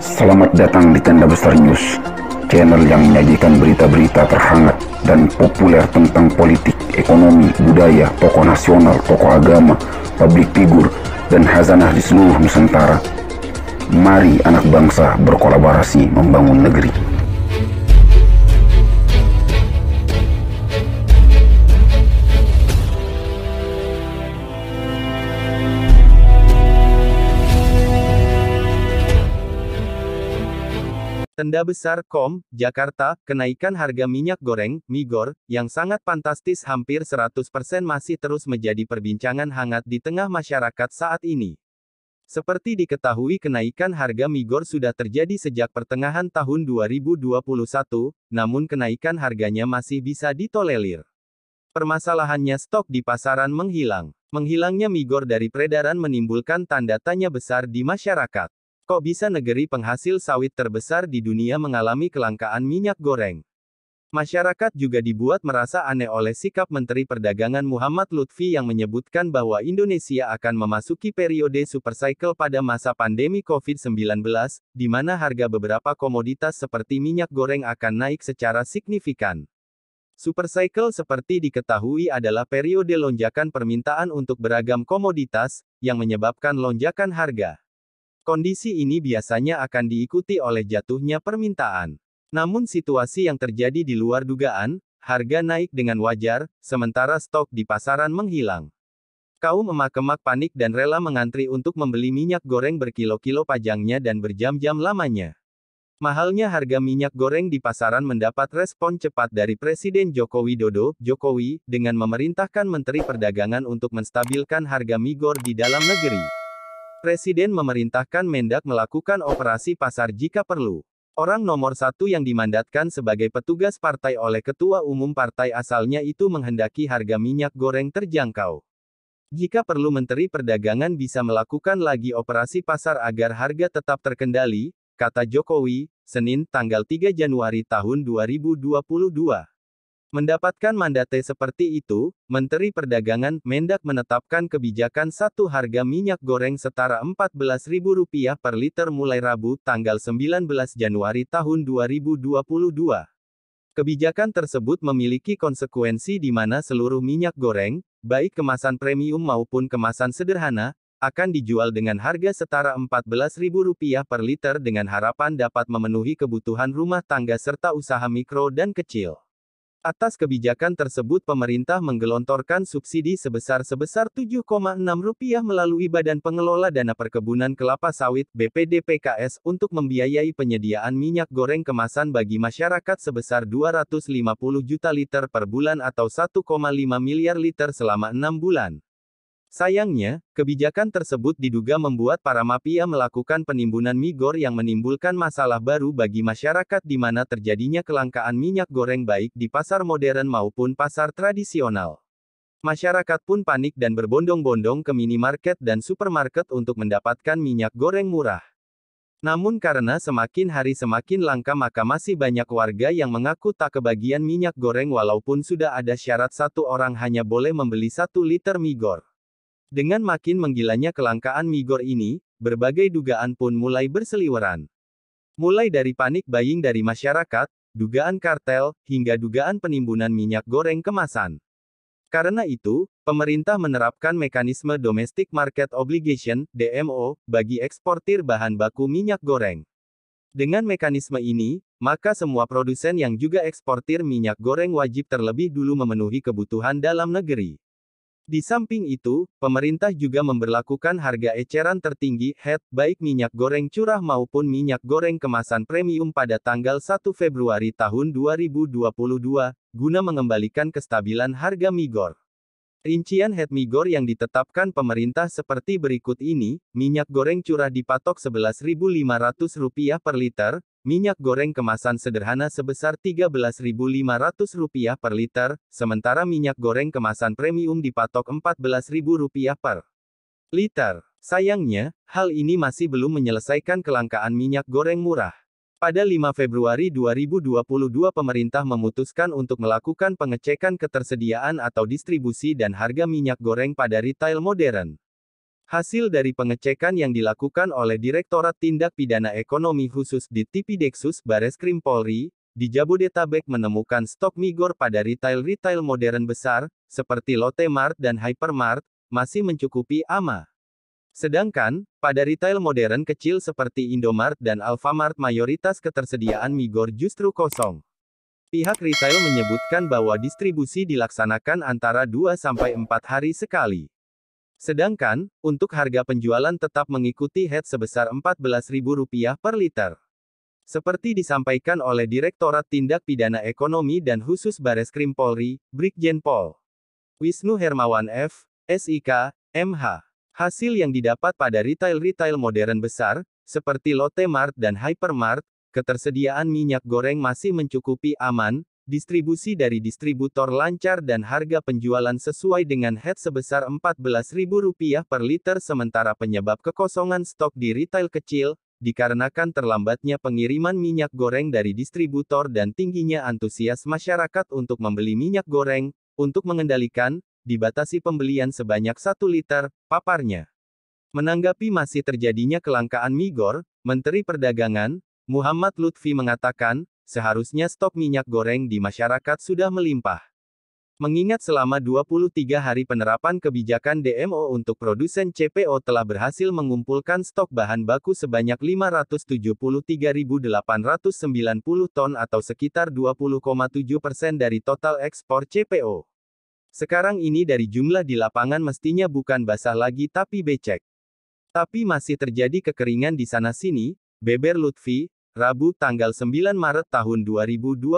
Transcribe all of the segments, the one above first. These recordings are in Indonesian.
Selamat datang di Tenda Besar News, channel yang menyajikan berita-berita terhangat dan populer tentang politik, ekonomi, budaya, tokoh nasional, tokoh agama, publik figur, dan khazanah di seluruh Nusantara. Mari anak bangsa berkolaborasi membangun negeri. Tenda Besar, Jakarta, kenaikan harga minyak goreng, Migor, yang sangat fantastis hampir 100% masih terus menjadi perbincangan hangat di tengah masyarakat saat ini. Seperti diketahui kenaikan harga Migor sudah terjadi sejak pertengahan tahun 2021, namun kenaikan harganya masih bisa ditolerir. Permasalahannya stok di pasaran menghilang. Menghilangnya Migor dari peredaran menimbulkan tanda tanya besar di masyarakat. Kok bisa negeri penghasil sawit terbesar di dunia mengalami kelangkaan minyak goreng? Masyarakat juga dibuat merasa aneh oleh sikap Menteri Perdagangan Muhammad Lutfi yang menyebutkan bahwa Indonesia akan memasuki periode supercycle pada masa pandemi COVID-19, di mana harga beberapa komoditas seperti minyak goreng akan naik secara signifikan. Supercycle seperti diketahui adalah periode lonjakan permintaan untuk beragam komoditas, yang menyebabkan lonjakan harga. Kondisi ini biasanya akan diikuti oleh jatuhnya permintaan. Namun situasi yang terjadi di luar dugaan, harga naik dengan wajar, sementara stok di pasaran menghilang. Kaum emak-emak panik dan rela mengantri untuk membeli minyak goreng berkilo-kilo pajangnya dan berjam-jam lamanya. Mahalnya harga minyak goreng di pasaran mendapat respon cepat dari Presiden Joko Widodo, Jokowi, dengan memerintahkan Menteri Perdagangan untuk menstabilkan harga Migor di dalam negeri. Presiden memerintahkan Mendak melakukan operasi pasar jika perlu. Orang nomor satu yang dimandatkan sebagai petugas partai oleh Ketua Umum partai asalnya itu menghendaki harga minyak goreng terjangkau. Jika perlu Menteri Perdagangan bisa melakukan lagi operasi pasar agar harga tetap terkendali, kata Jokowi, Senin, tanggal 3 Januari tahun 2022. Mendapatkan mandate seperti itu, Menteri Perdagangan, Mendak menetapkan kebijakan satu harga minyak goreng setara Rp14.000 per liter mulai Rabu, tanggal 19 Januari tahun 2022. Kebijakan tersebut memiliki konsekuensi di mana seluruh minyak goreng, baik kemasan premium maupun kemasan sederhana, akan dijual dengan harga setara Rp14.000 per liter dengan harapan dapat memenuhi kebutuhan rumah tangga serta usaha mikro dan kecil. Atas kebijakan tersebut pemerintah menggelontorkan subsidi sebesar Rp7,6 melalui Badan Pengelola Dana Perkebunan Kelapa Sawit (BPDPKS) untuk membiayai penyediaan minyak goreng kemasan bagi masyarakat sebesar 250 juta liter per bulan atau 1,5 miliar liter selama 6 bulan. Sayangnya, kebijakan tersebut diduga membuat para mafia melakukan penimbunan Migor yang menimbulkan masalah baru bagi masyarakat di mana terjadinya kelangkaan minyak goreng baik di pasar modern maupun pasar tradisional. Masyarakat pun panik dan berbondong-bondong ke minimarket dan supermarket untuk mendapatkan minyak goreng murah. Namun karena semakin hari semakin langka maka masih banyak warga yang mengaku tak kebagian minyak goreng walaupun sudah ada syarat satu orang hanya boleh membeli 1 liter Migor. Dengan makin menggilanya kelangkaan Migor ini, berbagai dugaan pun mulai berseliweran. Mulai dari panik buying dari masyarakat, dugaan kartel, hingga dugaan penimbunan minyak goreng kemasan. Karena itu, pemerintah menerapkan mekanisme Domestic Market Obligation, DMO, bagi eksportir bahan baku minyak goreng. Dengan mekanisme ini, maka semua produsen yang juga eksportir minyak goreng wajib terlebih dulu memenuhi kebutuhan dalam negeri. Di samping itu, pemerintah juga memberlakukan harga eceran tertinggi, HET, baik minyak goreng curah maupun minyak goreng kemasan premium pada tanggal 1 Februari tahun 2022, guna mengembalikan kestabilan harga Migor. Rincian HET Migor yang ditetapkan pemerintah seperti berikut ini, minyak goreng curah dipatok Rp11.500 per liter, minyak goreng kemasan sederhana sebesar Rp13.500 per liter, sementara minyak goreng kemasan premium dipatok Rp14.000 per liter. Sayangnya, hal ini masih belum menyelesaikan kelangkaan minyak goreng murah. Pada 5 Februari 2022 pemerintah memutuskan untuk melakukan pengecekan ketersediaan atau distribusi dan harga minyak goreng pada retail modern. Hasil dari pengecekan yang dilakukan oleh Direktorat Tindak Pidana Ekonomi Khusus Ditpideksus Bareskrim Polri, di Jabodetabek menemukan stok migor pada retail modern besar, seperti Lotte Mart dan Hypermart, masih mencukupi AMA. Sedangkan, pada retail modern kecil seperti Indomart dan Alfamart mayoritas ketersediaan migor justru kosong. Pihak retail menyebutkan bahwa distribusi dilaksanakan antara 2-4 hari sekali. Sedangkan, untuk harga penjualan tetap mengikuti HET sebesar Rp14.000 per liter. Seperti disampaikan oleh Direktorat Tindak Pidana Ekonomi dan Khusus Bareskrim Polri, Brigjen Pol. Wisnu Hermawan F. SIK, MH. Hasil yang didapat pada retail modern besar, seperti Lotte Mart dan Hypermart, ketersediaan minyak goreng masih mencukupi aman, distribusi dari distributor lancar dan harga penjualan sesuai dengan HET sebesar Rp14.000 per liter sementara penyebab kekosongan stok di retail kecil, dikarenakan terlambatnya pengiriman minyak goreng dari distributor dan tingginya antusias masyarakat untuk membeli minyak goreng, untuk mengendalikan, dibatasi pembelian sebanyak 1 liter, paparnya. Menanggapi masih terjadinya kelangkaan migor, Menteri Perdagangan, Muhammad Lutfi mengatakan, seharusnya stok minyak goreng di masyarakat sudah melimpah. Mengingat selama 23 hari penerapan kebijakan DMO untuk produsen CPO telah berhasil mengumpulkan stok bahan baku sebanyak 573.890 ton atau sekitar 20,7% dari total ekspor CPO. Sekarang ini dari jumlah di lapangan mestinya bukan basah lagi tapi becek. Tapi masih terjadi kekeringan di sana-sini, beber Lutfi, Rabu tanggal 9 Maret tahun 2022.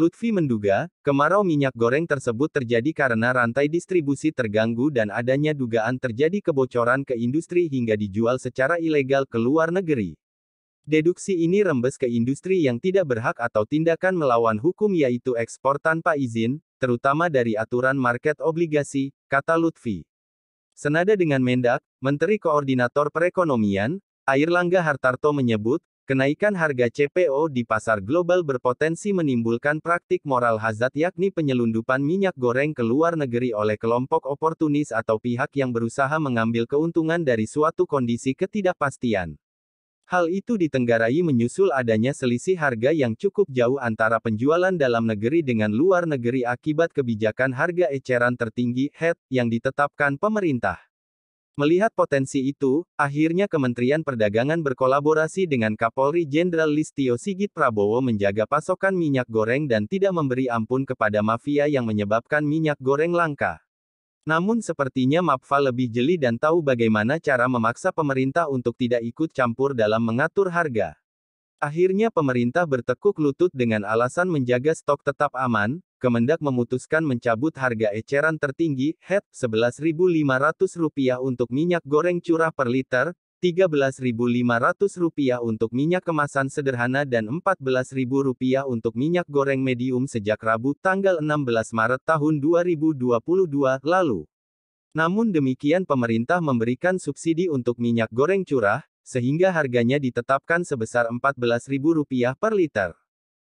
Lutfi menduga, kemarau minyak goreng tersebut terjadi karena rantai distribusi terganggu dan adanya dugaan terjadi kebocoran ke industri hingga dijual secara ilegal ke luar negeri. Deduksi ini rembes ke industri yang tidak berhak atau tindakan melawan hukum yaitu ekspor tanpa izin, terutama dari aturan market obligasi, kata Lutfi. Senada dengan Mendak, Menteri Koordinator Perekonomian, Airlangga Hartarto menyebut, kenaikan harga CPO di pasar global berpotensi menimbulkan praktik moral hazard yakni penyelundupan minyak goreng ke luar negeri oleh kelompok oportunis atau pihak yang berusaha mengambil keuntungan dari suatu kondisi ketidakpastian. Hal itu ditenggarai menyusul adanya selisih harga yang cukup jauh antara penjualan dalam negeri dengan luar negeri akibat kebijakan harga eceran tertinggi (HET) yang ditetapkan pemerintah. Melihat potensi itu, akhirnya Kementerian Perdagangan berkolaborasi dengan Kapolri Jenderal Listio Sigit Prabowo menjaga pasokan minyak goreng dan tidak memberi ampun kepada mafia yang menyebabkan minyak goreng langka. Namun sepertinya Mapfa lebih jeli dan tahu bagaimana cara memaksa pemerintah untuk tidak ikut campur dalam mengatur harga. Akhirnya pemerintah bertekuk lutut dengan alasan menjaga stok tetap aman, Kemendak memutuskan mencabut harga eceran tertinggi, HET, Rp11.500 untuk minyak goreng curah per liter, Rp13.500 untuk minyak kemasan sederhana dan Rp14.000 untuk minyak goreng medium sejak Rabu tanggal 16 Maret tahun 2022 lalu. Namun demikian pemerintah memberikan subsidi untuk minyak goreng curah, sehingga harganya ditetapkan sebesar Rp14.000 per liter.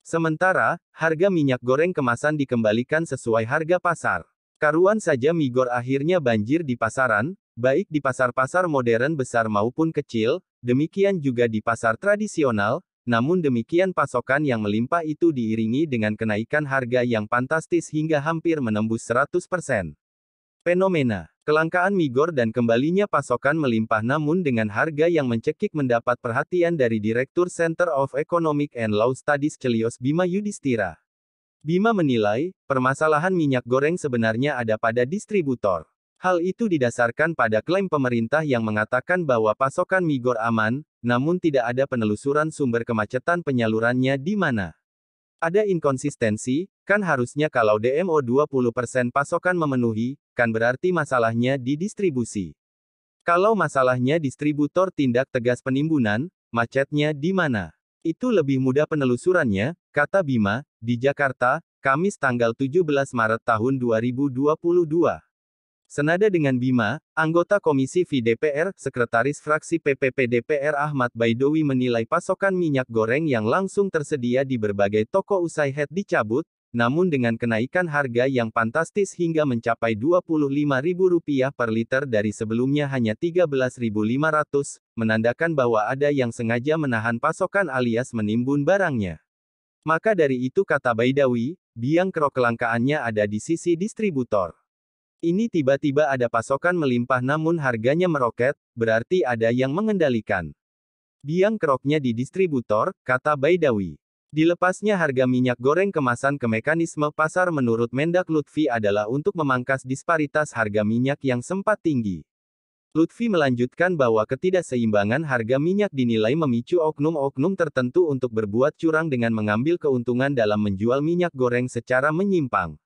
Sementara, harga minyak goreng kemasan dikembalikan sesuai harga pasar. Karuan saja migor akhirnya banjir di pasaran, baik di pasar-pasar modern besar maupun kecil, demikian juga di pasar tradisional, namun demikian pasokan yang melimpah itu diiringi dengan kenaikan harga yang fantastis hingga hampir menembus 100%. Fenomena kelangkaan migor dan kembalinya pasokan melimpah namun dengan harga yang mencekik mendapat perhatian dari Direktur Center of Economic and Law Studies Celios Bima Yudhistira. Bima menilai, permasalahan minyak goreng sebenarnya ada pada distributor. Hal itu didasarkan pada klaim pemerintah yang mengatakan bahwa pasokan migor aman, namun tidak ada penelusuran sumber kemacetan penyalurannya di mana. Ada inkonsistensi, kan harusnya kalau DMO 20% pasokan memenuhi, kan berarti masalahnya di distribusi. Kalau masalahnya distributor tindak tegas penimbunan, macetnya di mana? Itu lebih mudah penelusurannya, kata Bima, di Jakarta, Kamis tanggal 17 Maret tahun 2022. Senada dengan Bima, anggota Komisi V DPR, Sekretaris Fraksi PPP DPR Ahmad Baidowi menilai pasokan minyak goreng yang langsung tersedia di berbagai toko usai HET dicabut, namun dengan kenaikan harga yang fantastis hingga mencapai Rp25.000 per liter dari sebelumnya hanya Rp13.500, menandakan bahwa ada yang sengaja menahan pasokan alias menimbun barangnya. Maka dari itu kata Baidawi, biang kerok kelangkaannya ada di sisi distributor. Ini tiba-tiba ada pasokan melimpah namun harganya meroket, berarti ada yang mengendalikan biang keroknya di distributor, kata Baidawi. Dilepasnya harga minyak goreng kemasan ke mekanisme pasar menurut Mendak Lutfi adalah untuk memangkas disparitas harga minyak yang sempat tinggi. Lutfi melanjutkan bahwa ketidakseimbangan harga minyak dinilai memicu oknum-oknum tertentu untuk berbuat curang dengan mengambil keuntungan dalam menjual minyak goreng secara menyimpang.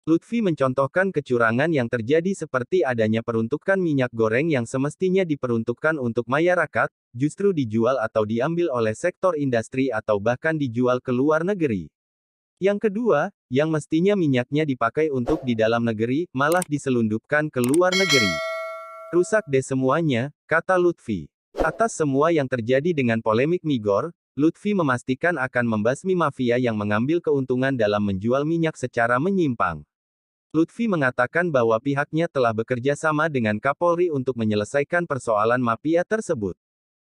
Lutfi mencontohkan kecurangan yang terjadi seperti adanya peruntukan minyak goreng yang semestinya diperuntukkan untuk masyarakat, justru dijual atau diambil oleh sektor industri atau bahkan dijual ke luar negeri. Yang kedua, yang mestinya minyaknya dipakai untuk di dalam negeri, malah diselundupkan ke luar negeri. Rusak deh semuanya, kata Lutfi. Atas semua yang terjadi dengan polemik Migor, Lutfi memastikan akan membasmi mafia yang mengambil keuntungan dalam menjual minyak secara menyimpang. Lutfi mengatakan bahwa pihaknya telah bekerja sama dengan Kapolri untuk menyelesaikan persoalan mafia tersebut.